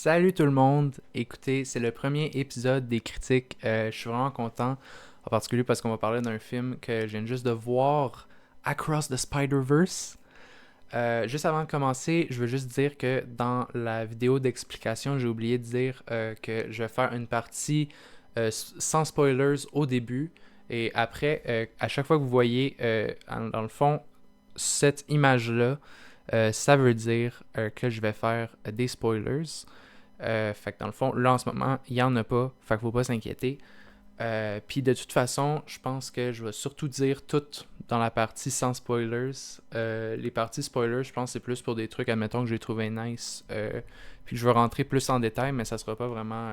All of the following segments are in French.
Salut tout le monde! Écoutez, c'est le premier épisode des critiques. Je suis vraiment content, en particulier parce qu'on va parler d'un film que je viens juste de voir, Across the Spider-Verse. Juste avant de commencer, je veux juste dire que dans la vidéo d'explication, j'ai oublié de dire que je vais faire une partie sans spoilers au début. Et après, à chaque fois que vous voyez, dans le fond, cette image-là, ça veut dire que je vais faire des spoilers. Fait que dans le fond, là en ce moment, il n'y en a pas. Fait qu'il faut pas s'inquiéter. Puis de toute façon, je pense que je vais surtout dire tout dans la partie sans spoilers. Les parties spoilers, je pense que c'est plus pour des trucs, admettons, que j'ai trouvé nice. Puis que je vais rentrer plus en détail, mais ça sera pas vraiment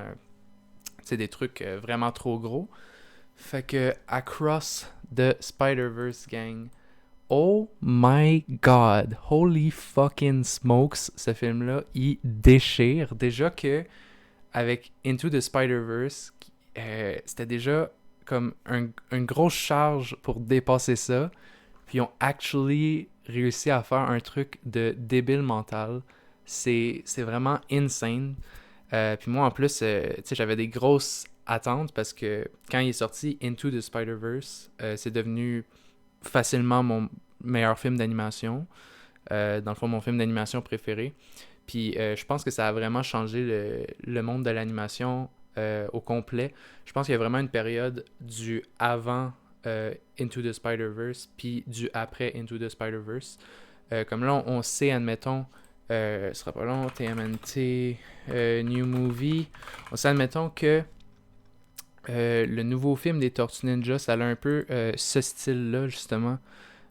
des trucs vraiment trop gros. Fait que Across the Spider-Verse Gang. Oh my god, holy fucking smokes, ce film-là, il déchire. Déjà que avec Into the Spider-Verse, c'était déjà comme une grosse charge pour dépasser ça. Puis ils ont actually réussi à faire un truc de débile mental. C'est vraiment insane. Puis moi, en plus, j'avais des grosses attentes parce que quand il est sorti Into the Spider-Verse, c'est devenu facilement mon meilleur film d'animation. Dans le fond, mon film d'animation préféré. Puis je pense que ça a vraiment changé le monde de l'animation au complet. Je pense qu'il y a vraiment une période du avant Into the Spider-Verse, puis du après Into the Spider-Verse. Comme là, on sait, admettons, ce sera pas long, TMNT, New Movie. On sait, admettons, que le nouveau film des Tortues Ninja, ça a un peu ce style-là, justement,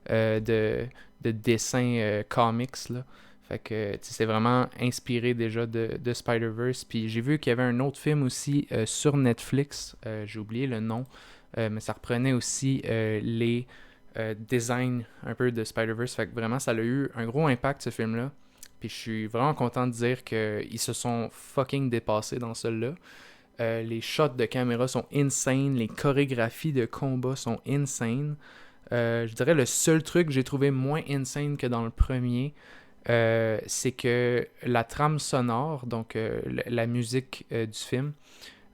de dessin comics, là. Fait que c'est vraiment inspiré déjà de Spider-Verse. Puis j'ai vu qu'il y avait un autre film aussi sur Netflix, j'ai oublié le nom, mais ça reprenait aussi les designs un peu de Spider-Verse. Fait que vraiment, ça a eu un gros impact ce film-là. Puis je suis vraiment content de dire qu'ils se sont fucking dépassés dans celui-là. Les shots de caméra sont insane, les chorégraphies de combat sont insane. Je dirais le seul truc que j'ai trouvé moins insane que dans le premier, c'est que la trame sonore, donc la musique du film,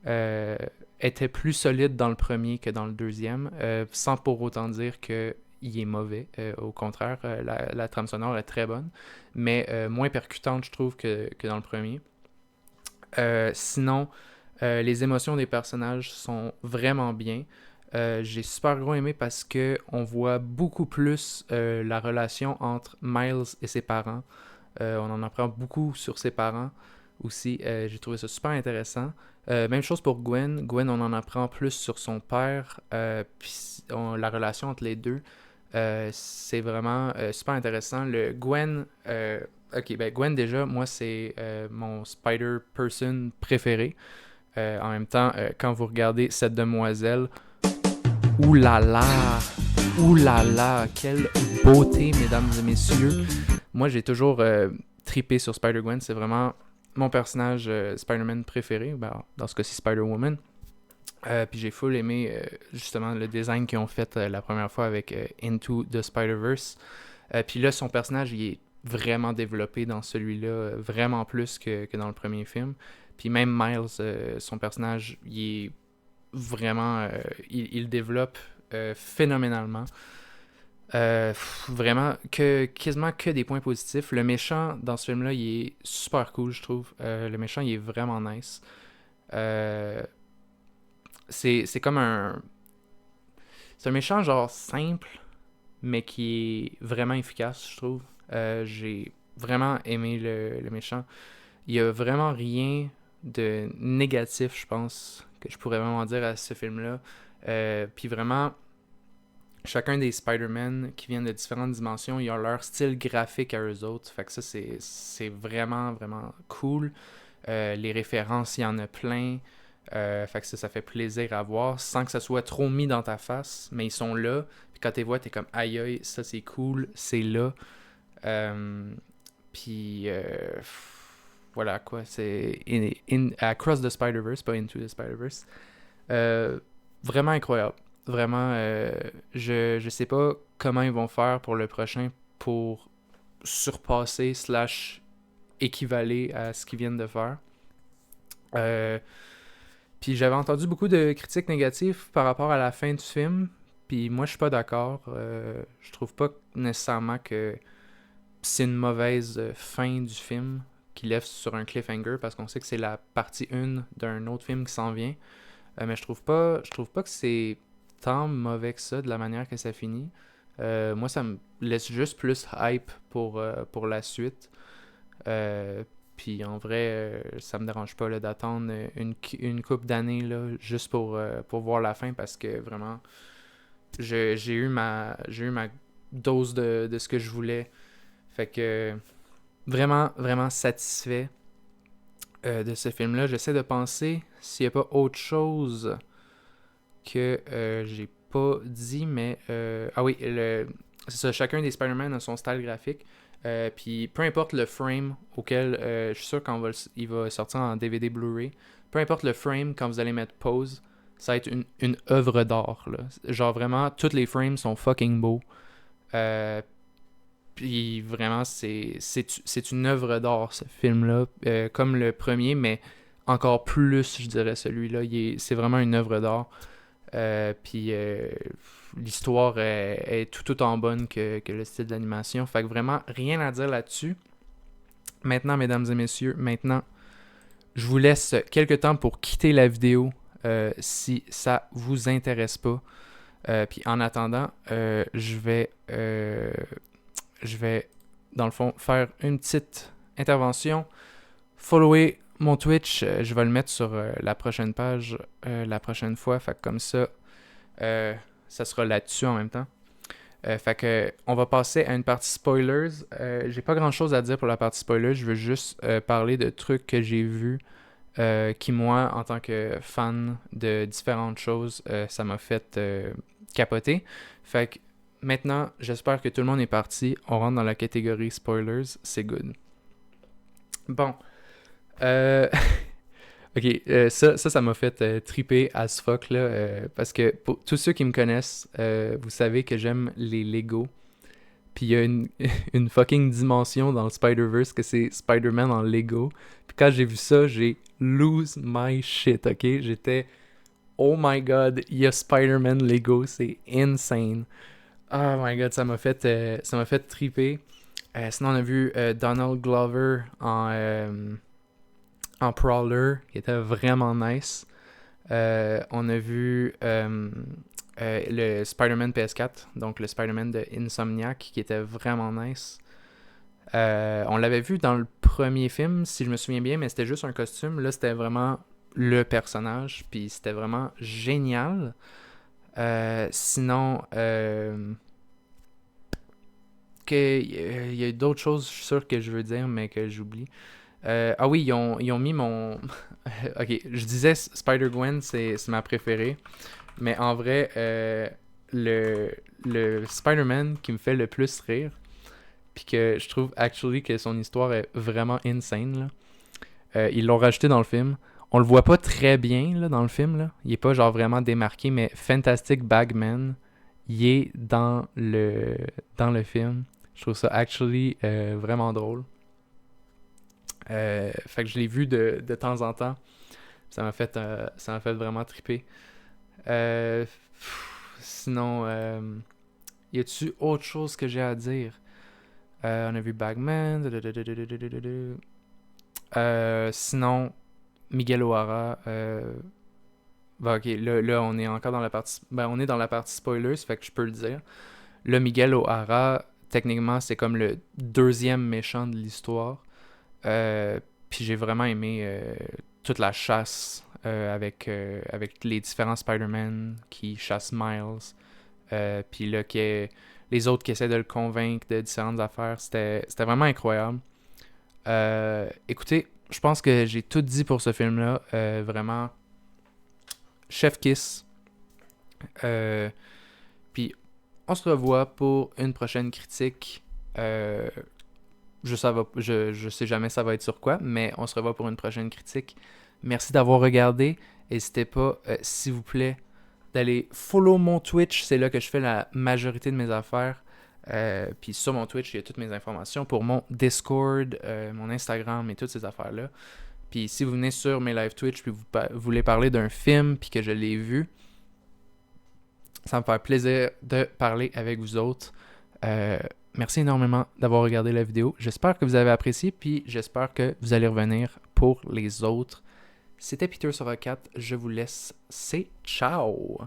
euh, était plus solide dans le premier que dans le deuxième, sans pour autant dire que il est mauvais. Au contraire, la trame sonore est très bonne, mais moins percutante, je trouve, que dans le premier. Sinon, les émotions des personnages sont vraiment bien. J'ai super gros aimé parce que on voit beaucoup plus la relation entre Miles et ses parents. On en apprend beaucoup sur ses parents aussi. J'ai trouvé ça super intéressant. Même chose pour Gwen. Gwen, on en apprend plus sur son père, puis la relation entre les deux. C'est vraiment super intéressant. Le Gwen, ok, ben Gwen déjà, moi c'est mon Spider-Person préféré. En même temps, quand vous regardez cette demoiselle, oulala, oulala, quelle beauté, mesdames et messieurs. Moi, j'ai toujours trippé sur Spider-Gwen. C'est vraiment mon personnage Spider-Man préféré. Ben, dans ce cas-ci, Spider-Woman. Puis j'ai full aimé justement le design qu'ils ont fait la première fois avec Into the Spider-Verse. Puis là, son personnage, il est vraiment développé dans celui-là, vraiment plus que dans le premier film. Puis même Miles, son personnage, il est vraiment, il développe phénoménalement. Vraiment, quasiment que des points positifs. Le méchant dans ce film-là, il est super cool, je trouve. Le méchant, il est vraiment nice. Euh, c'est comme un. C'est un méchant genre simple, mais qui est vraiment efficace, je trouve. J'ai vraiment aimé le méchant. Il y a vraiment rien de négatif, je pense, que je pourrais vraiment dire à ce film-là. Puis vraiment, chacun des Spider-Man qui viennent de différentes dimensions, ils ont leur style graphique à eux autres. Fait que ça, c'est vraiment, vraiment cool. Les références, il y en a plein. Fait que ça fait plaisir à voir sans que ça soit trop mis dans ta face. Mais ils sont là. Puis quand tu les vois, t'es comme aïe aïe, ça c'est cool, c'est là. Euh, Puis voilà quoi, c'est Across the Spider-Verse, pas Into the Spider-Verse. Euh, Vraiment incroyable. Vraiment, je sais pas comment ils vont faire pour le prochain pour surpasser slash équivaler à ce qu'ils viennent de faire. Euh, Puis j'avais entendu beaucoup de critiques négatives par rapport à la fin du film. Puis moi, je suis pas d'accord. Je trouve pas nécessairement que c'est une mauvaise fin du film qui lève sur un cliffhanger parce qu'on sait que c'est la partie 1 d'un autre film qui s'en vient. Mais je trouve pas que c'est tant mauvais que ça de la manière que ça finit. Moi, ça me laisse juste plus hype pour la suite. Euh, Puis en vrai, ça me dérange pas là, d'attendre une couple d'années là, juste pour voir la fin parce que vraiment, j'ai eu ma dose de ce que je voulais. Fait que vraiment, vraiment satisfait de ce film-là. J'essaie de penser s'il n'y a pas autre chose que j'ai pas dit, mais ah oui, c'est ça, chacun des Spider-Man a son style graphique. Puis peu importe le frame auquel, je suis sûr quand il va sortir en DVD Blu-ray, peu importe le frame quand vous allez mettre pause, ça va être une œuvre d'art. Là. Genre vraiment, tous les frames sont fucking beaux. Euh, Puis vraiment, c'est une œuvre d'art ce film-là, comme le premier, mais encore plus, je dirais, celui-là. C'est vraiment une œuvre d'art. Puis l'histoire est tout en bonne que le style d'animation. Fait que vraiment, rien à dire là-dessus. Maintenant, mesdames et messieurs, maintenant, je vous laisse quelques temps pour quitter la vidéo si ça vous intéresse pas. Puis en attendant, je vais, dans le fond, faire une petite intervention. Follower mon Twitch, je vais le mettre sur la prochaine page la prochaine fois. Fait que comme ça sera là-dessus en même temps. Fait que on va passer à une partie spoilers. J'ai pas grand chose à dire pour la partie spoilers. Je veux juste parler de trucs que j'ai vus qui, moi, en tant que fan de différentes choses, ça m'a fait capoter. Fait que maintenant, j'espère que tout le monde est parti. On rentre dans la catégorie spoilers. C'est good. Bon. Euh, Ok, ça m'a fait triper as fuck, là, parce que pour tous ceux qui me connaissent, vous savez que j'aime les Lego. Puis il y a une fucking dimension dans le Spider-Verse que c'est Spider-Man en Lego. Puis quand j'ai vu ça, j'ai lose my shit, ok? J'étais, oh my god, il y a Spider-Man Lego, c'est insane. Oh my god, ça m'a fait triper. Sinon, on a vu Donald Glover en Prowler, qui était vraiment nice. On a vu le Spider-Man PS4, donc le Spider-Man de Insomniac, qui était vraiment nice. On l'avait vu dans le premier film, si je me souviens bien, mais c'était juste un costume. Là, c'était vraiment le personnage, puis c'était vraiment génial. Sinon, il y a d'autres choses, je suis sûr que je veux dire, mais que j'oublie. Ah oui, ils ont mis mon... ok, je disais Spider-Gwen, c'est ma préférée. Mais en vrai, le Spider-Man qui me fait le plus rire, puis que je trouve actually que son histoire est vraiment insane, là. Ils l'ont rajouté dans le film. On le voit pas très bien là, dans le film. Là. Il est pas genre vraiment démarqué, mais Fantastic Bagman, il est dans le film. Je trouve ça actually vraiment drôle. Fait que je l'ai vu de temps en temps. Ça m'a fait vraiment triper. Sinon, y a-tu autre chose que j'ai à dire? On a vu Bagman. Sinon, Miguel O'Hara. Ok, là, on est encore dans la partie. Ben, on est dans la partie spoilers, fait que je peux le dire. Là, Miguel O'Hara, techniquement, c'est comme le deuxième méchant de l'histoire. Puis j'ai vraiment aimé toute la chasse avec les différents Spider-Man qui chassent Miles. Puis là, les autres qui essaient de le convaincre de différentes affaires. C'était vraiment incroyable. Écoutez, je pense que j'ai tout dit pour ce film-là. Vraiment, chef kiss. Puis on se revoit pour une prochaine critique. Je sais jamais ça va être sur quoi, mais on se revoit pour une prochaine critique. Merci d'avoir regardé. N'hésitez pas, s'il vous plaît, d'aller follow mon Twitch. C'est là que je fais la majorité de mes affaires. Puis sur mon Twitch, il y a toutes mes informations pour mon Discord, mon Instagram et toutes ces affaires-là. Puis si vous venez sur mes live Twitch puis vous voulez parler d'un film puis que je l'ai vu, ça me fait plaisir de parler avec vous autres. Merci énormément d'avoir regardé la vidéo. J'espère que vous avez apprécié puis j'espère que vous allez revenir pour les autres. C'était Peter sur 4. Je vous laisse. C'est ciao!